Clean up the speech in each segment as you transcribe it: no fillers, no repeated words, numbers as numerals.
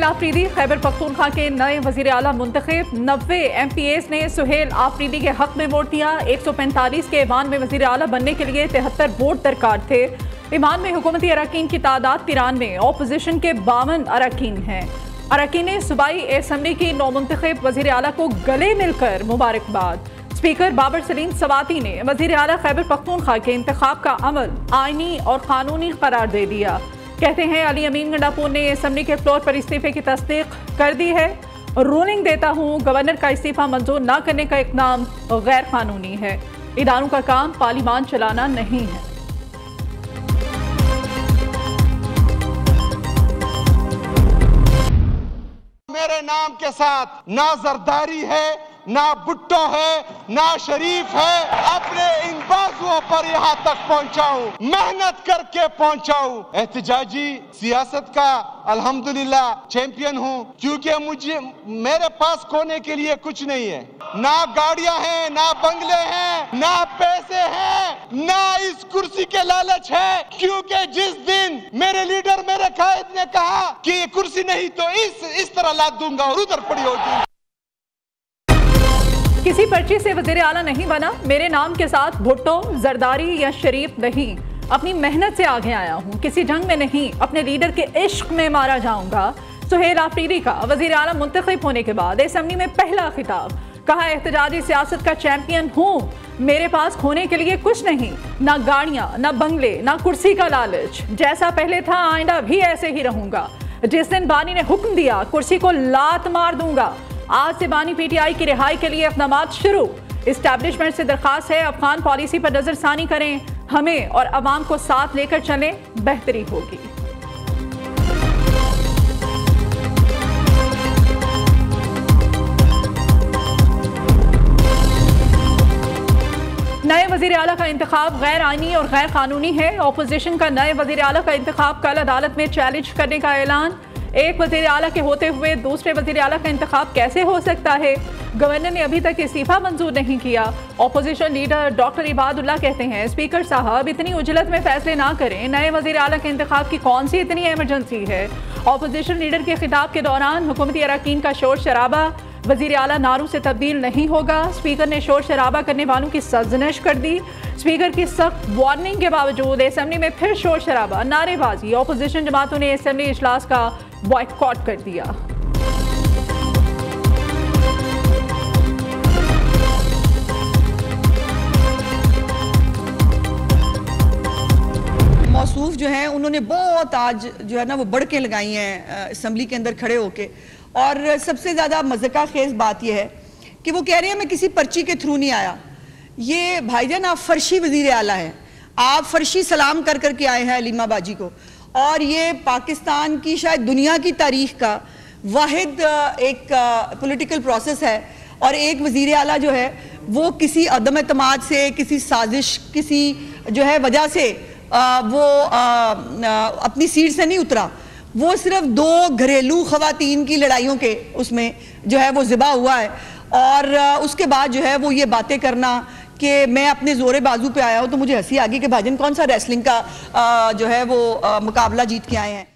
आफरीदी खैबर पख्तूनख्वा के नए वजीर आला मुंतखब। 90 MPAs ने सुहेल आफरीदी के हक में वोट दिया। 145 के ईवान में वजीर आला बनने के लिए 73 वोट दरकार थे। ईवान में हुकूमती अरकान की तादाद 93, ऑपोजिशन के 52 अरकान हैं। अरकान सूबाई असम्बली की नौमुंतखब वजीर आला को गले मिलकर मुबारकबाद। स्पीकर बाबर सलीम सवाती ने वजीर आला खैबर पख्तूनख्वा के इंतखाब का अमल आईनी और कानूनी करार दे दिया। कहते हैं अली अमीन गंडापुर ने असम्बली के फ्लोर पर इस्तीफे की तस्दीक कर दी है। रूलिंग देता हूँ, गवर्नर का इस्तीफा मंजूर न करने का इक़दाम गैर कानूनी है। इदारों का काम पार्लियामान चलाना नहीं है। मेरे नाम के साथ ना जरदारी है, ना भुट्टो है, ना शरीफ है। अपने इन बाजुओं पर यहाँ तक पहुँचा हूँ, मेहनत करके पहुँचा हूँ। एहतजाजी सियासत का अल्हम्दुलिल्लाह चैंपियन हूँ, क्योंकि मेरे पास खोने के लिए कुछ नहीं है। ना गाड़ियाँ हैं, ना बंगले हैं, ना पैसे हैं, ना इस कुर्सी के लालच है। क्योंकि जिस दिन मेरे लीडर, मेरे कायद ने कहा कि ये कुर्सी नहीं तो इस तरह लाद दूंगा और उधर पड़ी होगी। किसी पर्ची से वजीर आला नहीं बना। मेरे नाम के साथ भुट्टो, जरदारी या शरीफ नहीं। अपनी मेहनत से आगे आया हूँ, किसी जंग में नहीं, अपने लीडर के इश्क में मारा जाऊंगा। सुहेल आफरीदी का वजीर आला मुंतखब होने के बाद असम्बली में पहला खिताब। कहा, एहतजाजी सियासत का चैंपियन हूँ, मेरे पास खोने के लिए कुछ नहीं, ना गाड़ियाँ, ना बंगले, ना कुर्सी का लालच। जैसा पहले था आइंदा भी ऐसे ही रहूंगा। जिस दिन बानी ने हुक्म दिया कुर्सी को लात मार दूंगा। आज से बानी PTI की रिहाई के लिए इक़दामात शुरू। इस्टेब्लिशमेंट से दरख्वास्त है, अफगान पॉलिसी पर नजरसानी करें, हमें और अवाम को साथ लेकर चलें, बेहतरी होगी। नए वजीर आला का इंतखाब गैर आईनी और गैर कानूनी है। ऑपोजिशन का नए वजीर आला का इंतखाब कल अदालत में चैलेंज करने का ऐलान। एक वजीर आला के होते हुए दूसरे वजीर आला का इंतखाब कैसे हो सकता है? गवर्नर ने अभी तक इस्तीफा मंजूर नहीं किया। ऑपोजिशन लीडर डॉक्टर इबादुल्लाह कहते हैं, स्पीकर साहब इतनी उजलत में फैसले ना करें, नए वजीर आला के इंतखाब की कौन सी इतनी एमरजेंसी है? ऑपोजिशन लीडर के खिताब के दौरान हुकूमती अरकान का शोर शराबा। वजीर आला नारों से तब्दील नहीं होगा। स्पीकर ने शोर शराबा करने वालों की सरजनश कर दी। स्पीकर की सख्त वार्निंग के बावजूद असम्बली में फिर शोर शराबा, नारेबाजी। ऑपोजिशन जमातों ने असम्बली इजलास का बॉयकॉट कर दिया। मौसूफ जो हैं उन्होंने बहुत आज जो है ना वो बढ़के लगाई हैं असम्बली के अंदर खड़े होके। और सबसे ज़्यादा मज़ाक़ खेज़ बात यह है कि वो कह रहे हैं मैं किसी पर्ची के थ्रू नहीं आया। ये भाईजान आप फर्शी वज़ीर आला हैं, आप फर्शी सलाम कर करके आए हैं अलीमा बाजी को। और ये पाकिस्तान की शायद दुनिया की तारीख का वाहिद एक पॉलिटिकल प्रोसेस है। और एक वज़ीर आला जो है वो किसी अदम एतमाद से, किसी साजिश, किसी जो है वजह से वो अपनी सीट से नहीं उतरा। वो सिर्फ 2 घरेलू ख़वातीन की लड़ाइयों के उसमें जो है वो ज़िबा हुआ है। और उसके बाद जो है वो ये बातें करना कि मैं अपने जोरे बाजू पे आया हूँ, तो मुझे हंसी आ गई कि भाईजान कौन सा रेसलिंग का जो है वो मुकाबला जीत के आए हैं।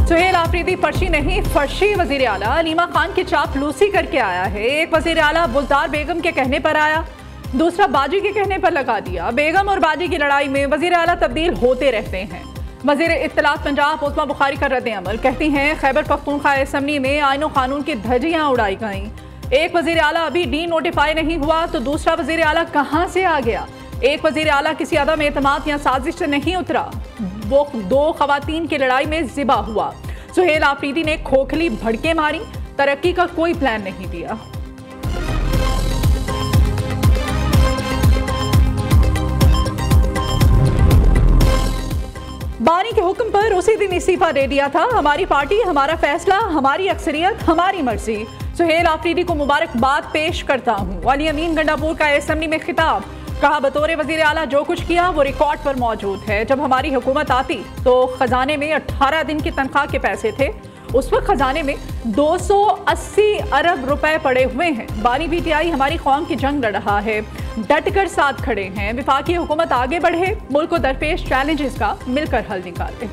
सुहेल आफरीदी पर्ची नहीं, फर्शी वजीर आला अलीमा खान की चापलूसी करके आया है। एक वजीर आला बुज़दार बेगम के कहने पर आया, दूसरा बाजी के कहने पर लगा दिया। बेगम और बाजी की लड़ाई में वजीर आला तब्दील होते रहते हैं। वज़ीर इत्तलात पंजाब उस्मा बुखारी का रद्द अमल। कहती हैं, खैबर पख्तूनख्वा असम्बली में आईन और कानून की धज्जियां उड़ाई गईं। एक वज़ीर आला अभी डी नोटिफाई नहीं हुआ तो दूसरा वज़ीर आला कहाँ से आ गया? एक वज़ीर आला किसी अदम एतमाद या साजिश से नहीं उतरा, वो 2 ख़वातीन की लड़ाई में ज़िबा हुआ। सुहेल आफरीदी ने खोखली भड़के मारी, तरक्की का कोई प्लान नहीं दिया। बानी के हुक्म पर उसी दिन इस्तीफा दे दिया था। हमारी पार्टी, हमारा फैसला, हमारी अक्सरियत, हमारी मर्जी। सुहेल आफरीदी को मुबारकबाद पेश करता हूँ। अली अमीन गंडापुर का असम्बली में खिताब। कहा, बतौर वजीर आला जो कुछ किया वो रिकॉर्ड पर मौजूद है। जब हमारी हुकूमत आती तो खजाने में 18 दिन की तनख्वाह के पैसे थे। उस वक्त खजाने में 280 अरब रुपए पड़े हुए हैं। बानी PTI हमारी कौम की जंग लड़ रहा है, डट कर साथ खड़े हैं। विफाकी हुकूमत आगे बढ़े, मुल्क को दरपेश चैलेंजेस का मिलकर हल निकाले।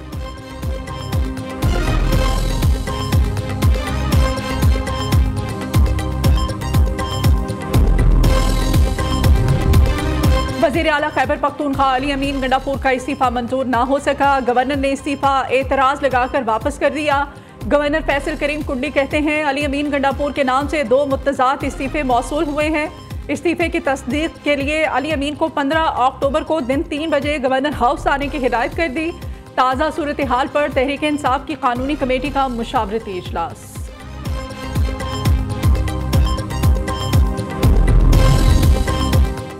वज़ीर आला खैबर पख्तूनख्वा अली अमीन गंडापुर का इस्तीफा मंजूर ना हो सका। गवर्नर ने इस्तीफा एतराज़ लगाकर वापस कर दिया। गवर्नर फैसल करीम कुंडी कहते हैं अली अमीन गंडापुर के नाम से 2 मुत्तज़ात इस्तीफे मौसूल हुए हैं। इस्तीफे की तस्दीक के लिए अली अमीन को 15 अक्टूबर को दिन 3 बजे गवर्नर हाउस आने की हिदायत कर दी। ताज़ा सूरत हाल पर तहरीक इंसाफ की कानूनी कमेटी का मुशावरती इजलास।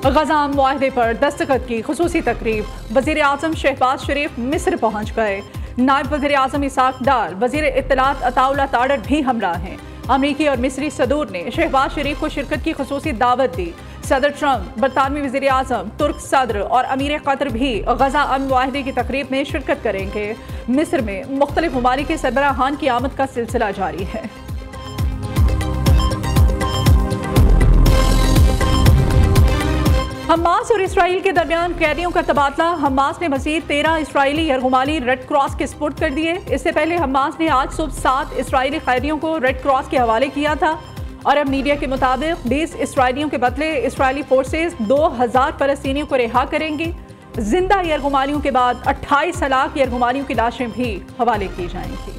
गजा मुआहदे पर दस्तखत की खुसूसी तकरीब। वज़ीर आज़म शहबाज शरीफ मिस्र पहुँच गए। नायब वज़ीर आज़म इसाक डार, वज़ीर इत्तलात अताउल्लाह ताड़र भी हमरा हैं। अमरीकी और मिस्री सदूर ने शहबाज शरीफ को शिरकत की खुसूसी दावत दी। सदर ट्रंप, बरतानवी वज़ीर आज़म, तुर्क सदर और अमीर कतर भी गजा अमन मुआहदे की तकरीब में शिरकत करेंगे। मिस्र में मुख्तलिफ ममालिक के सरबराहान की आमद का सिलसिला जारी है। हमास और इसराइल के दरमियान कैदियों का तबादला। हमास ने मज़ीद 13 इसराइली यरगुमाली रेड क्रॉस के सुपुर्द कर दिए। इससे पहले हमास ने आज सुबह 7 इसराइली कैदियों को रेड क्रॉस के हवाले किया था। अरब मीडिया के मुताबिक 20 इसराइलियों के बदले इसराइली फोर्सेस 2000 फलस्तीनियों को रिहा करेंगी। जिंदा यरगुमालियों के बाद 28 हलाक यरगुमालियों की लाशें भी हवाले की जाएंगी।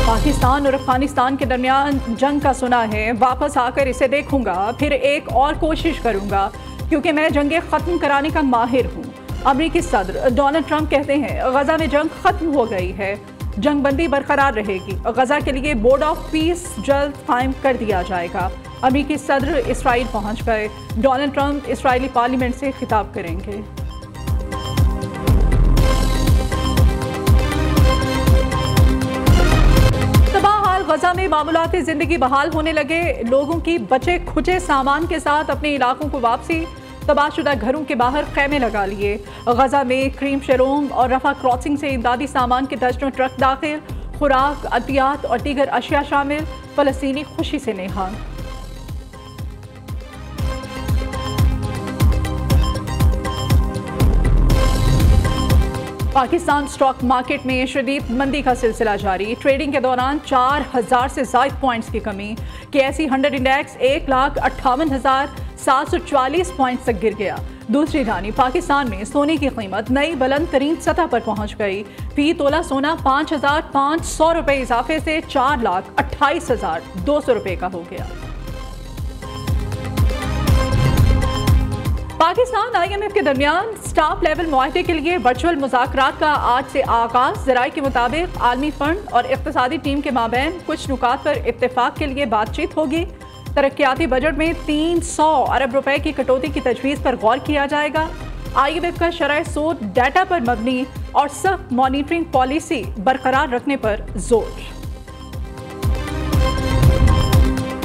पाकिस्तान और अफगानिस्तान के दरमियान जंग का सुना है। वापस आकर इसे देखूंगा, फिर एक और कोशिश करूंगा क्योंकि मैं जंगें ख़त्म कराने का माहिर हूँ। अमरीकी सदर डोनाल्ड ट्रंप कहते हैं गजा में जंग खत्म हो गई है, जंग बंदी बरकरार रहेगी। गजा के लिए बोर्ड ऑफ पीस जल्द कायम कर दिया जाएगा। अमरीकी सदर इसराइल पहुँच गए। डोनाल्ड ट्रंप इसराइली पार्लियामेंट से खिताब करेंगे। गजा में मामूलाती जिंदगी बहाल होने लगे। लोगों की बचे खुचे सामान के साथ अपने इलाकों को वापसी। तबाहशुदा घरों के बाहर खैमे लगा लिए। गजा में क्रीम शेरोम और रफा क्रॉसिंग से इमदादी सामान के दर्जनों ट्रक दाखिल। खुराक, अद्वियात और दीगर अशिया शामिल। फलस्तीनी खुशी से नेहाल। पाकिस्तान स्टॉक मार्केट में शदीद मंदी का सिलसिला जारी। ट्रेडिंग के दौरान 4000 से ज़ायद पॉइंट्स की कमी। KSE 100 इंडेक्स 1,58,744 पॉइंट्स तक गिर गया। दूसरी जानी पाकिस्तान में सोने की कीमत नई बुलंद तरीन सतह पर पहुंच गई। फी तोला सोना 5,500 रुपये इजाफे से 4,28,200 रुपये का हो गया। पाकिस्तान IMF के दरमियान स्टाफ लेवल मुआहदे के लिए वर्चुअल मुज़ाकरात का आज से आगाज। ज़राए के मुताबिक आलमी फंड और इक़्तिसादी टीम के माबैन कुछ नुकात पर इत्तेफाक के लिए बातचीत होगी। तरक्याती बजट में 300 अरब रुपए की कटौती की तजवीज़ पर गौर किया जाएगा। IMF का शरह सूद डाटा पर मबनी और सख्त मॉनिटरिंग पॉलिसी बरकरार रखने पर जोर।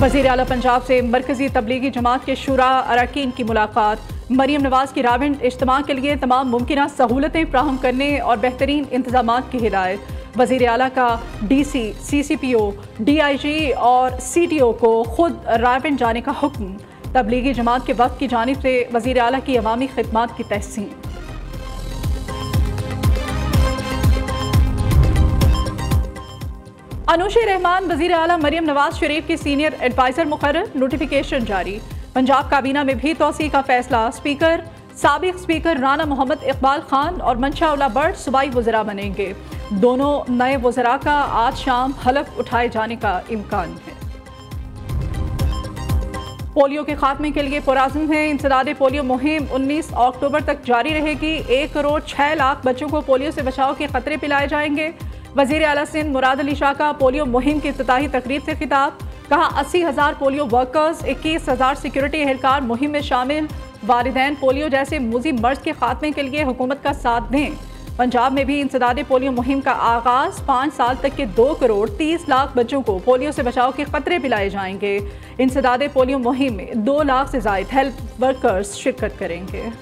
वज़ीर आला पंजाब से मरकजी तबलीगी जमात के शुरा अरकान की मुलाकात। मरियम नवाज की रावेंड इज्तिमा के लिए तमाम मुमकिन सहूलतें फ्राहम करने और बेहतरीन इंतजामात की हिदायत। वज़ीर आला का DC, CCPO, DIG और CTO को खुद रावेंड जाने का हुक्म। तबलीगी जमात के वक्त की जानिब से वज़ीर आला की अवामी खिदमात की तहसीन। अनुशी रहमान वज़ीर आला मरियम नवाज शरीफ की सीनियर एडवाइज़र मुकर्रर। नोटिफिकेशन जारी। पंजाब काबीना में भी तोसी का फैसला। स्पीकर साबिक स्पीकर राना मोहम्मद इकबाल खान और मंशा उल्ला भट्ट सूबाई वज़रा बनेंगे। दोनों नए वज़रा का आज शाम हलफ उठाए जाने का इम्कान है। पोलियो के खात्मे के लिए पुराज़्म है। इंसदाद पोलियो मुहिम 19 अक्टूबर तक जारी रहेगी। 1 करोड़ 6 लाख बच्चों को पोलियो से बचाव के खतरे पिलाए जाएंगे। वज़ीर आला सिंध मुराद अली शाह का पोलियो मुहिम की इफ्तिताही तकरीब से खिताब। कहा 80,000 पोलियो वर्कर्स, 21,000 सिक्योरिटी एहलकार मुहिम में शामिल। वालिदैन पोलियो जैसे मुज़ी मर्ज के खात्मे के लिए हुकूमत का साथ दें। पंजाब में भी इंसदाद पोलियो मुहिम का आगाज़। 5 साल तक के 2 करोड़ 30 लाख बच्चों को पोलियो से बचाव के खतरे पिलाए जाएंगे। इंसदाद पोलियो मुहिम में 2 लाख से ज़ायद हेल्थ वर्कर्स शिरकत करेंगे।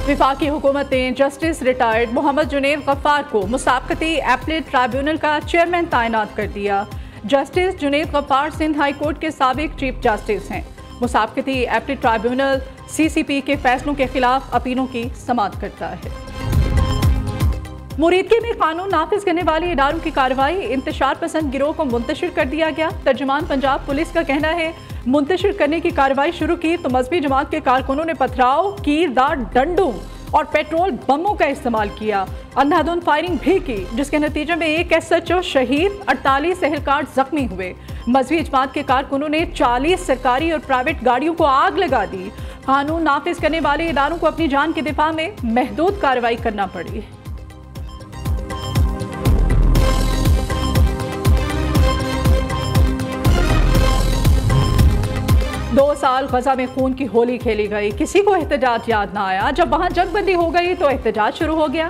विफाकी हुकूमत ने जस्टिस रिटायर्ड मोहम्मद जुनैद गफ्फार को मुसाबकती एपलेट ट्राइब्यूनल का चेयरमैन तैनात कर दिया। Justice Junaid Ghaffar Sindh high court के साबिक चीफ जस्टिस हैं। मुसाबकती एपलेट ट्राइब्यूनल CCP के फैसलों के खिलाफ अपीलों की समाअत करता है। मुरीदकी में कानून नाफिज करने वाले इदारों की कार्रवाई, इंतशार पसंद गिरोह को मुंतशिर कर दिया गया। तर्जुमान पंजाब पुलिस का कहना है मुंतशिर करने की कार्रवाई शुरू की तो मजहबी जमात के कारकुनों ने पथराव, कीरदार डंडों और पेट्रोल बमों का इस्तेमाल किया। अंधाधुंध फायरिंग भी की, जिसके नतीजे में एक SHO शहीद, 48 एहलकार जख्मी हुए। मजहबी जमात के कारकुनों ने 40 सरकारी और प्राइवेट गाड़ियों को आग लगा दी। कानून नाफिज करने वाले इदारों को अपनी जान के दिफा में महदूद कार्रवाई करना पड़ी। दो साल गजा में खून की होली खेली गई, किसी को एहतजाज याद ना आया। जब वहां जंगबंदी हो गई तो एहतजाज शुरू हो गया।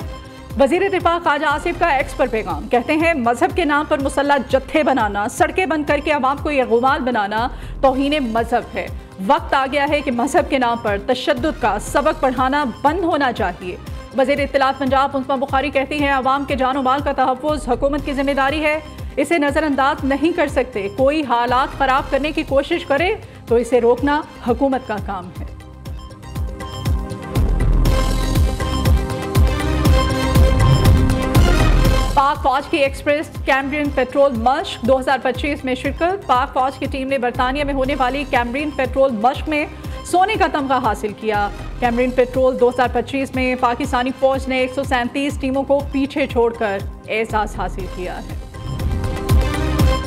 वजीर दिफा ख्वाजा आसिफ का एक्स पर पैगाम, कहते हैं मजहब के नाम पर मुसल्लह जत्थे बनाना, सड़कें बंद करके अवाम को यरगुमाल बनाना तौहीन मजहब है। वक्त आ गया है कि मजहब के नाम पर तशद्दुद का सबक पढ़ाना बंद होना चाहिए। वजीर इत्तलात पंजाब उस्मा बुखारी कहती हैं अवाम के जान माल का तहफ़्फ़ुज़ हुकूमत की जिम्मेदारी है, इसे नज़रअंदाज नहीं कर सकते। कोई हालात ख़राब करने की कोशिश करे तो इसे रोकना हुकूमत का काम है। पाक फौज की एक्सप्रेस कैम्ब्रियन पेट्रोल मश्क 2025 में शिरकत। पाक फौज की टीम ने बरतानिया में होने वाली कैम्ब्रियन पेट्रोल मश्क में सोने का तमगा हासिल किया। कैम्ब्रियन पेट्रोल 2025 में पाकिस्तानी फौज ने 137 टीमों को पीछे छोड़कर एहसास हासिल किया है।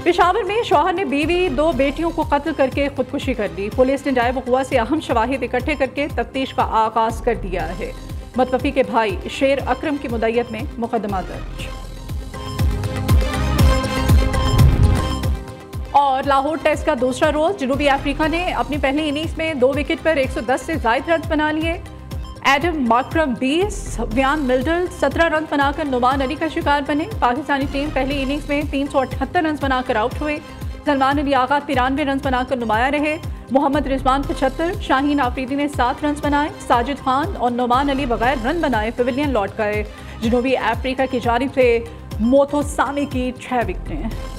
पेशावर में शौहर ने बीवी, 2 बेटियों को कत्ल करके खुदकुशी कर ली। पुलिस ने जाए वक़ुआ से अहम शवाहिद इकट्ठे करके तफ्तीश का आगाज कर दिया है। मतवफ़ी के भाई शेर अकरम की मुद्दत में मुकदमा दर्ज। और लाहौर टेस्ट का दूसरा रोज, जनूबी अफ्रीका ने अपनी पहली इनिंग्स में 2 विकेट पर 110 से ज़ायद रन बना लिए। एडम मार्क्रम 20, व्यान मिल्डल 17 रन बनाकर नुमान अली का शिकार बने। पाकिस्तानी टीम पहली इनिंग्स में 378 रन बनाकर आउट हुए। सलमान अली आगा 93 रन बनाकर नुमाया रहे। मोहम्मद रिजवान 75, शाहीन आफरीदी ने 7 रन बनाए। साजिद खान और नुमान अली बगैर रन बनाए पवेलियन लौट गए। जनूबी अफ्रीका की जानिब से मोथो सामी की 6 विकेटें।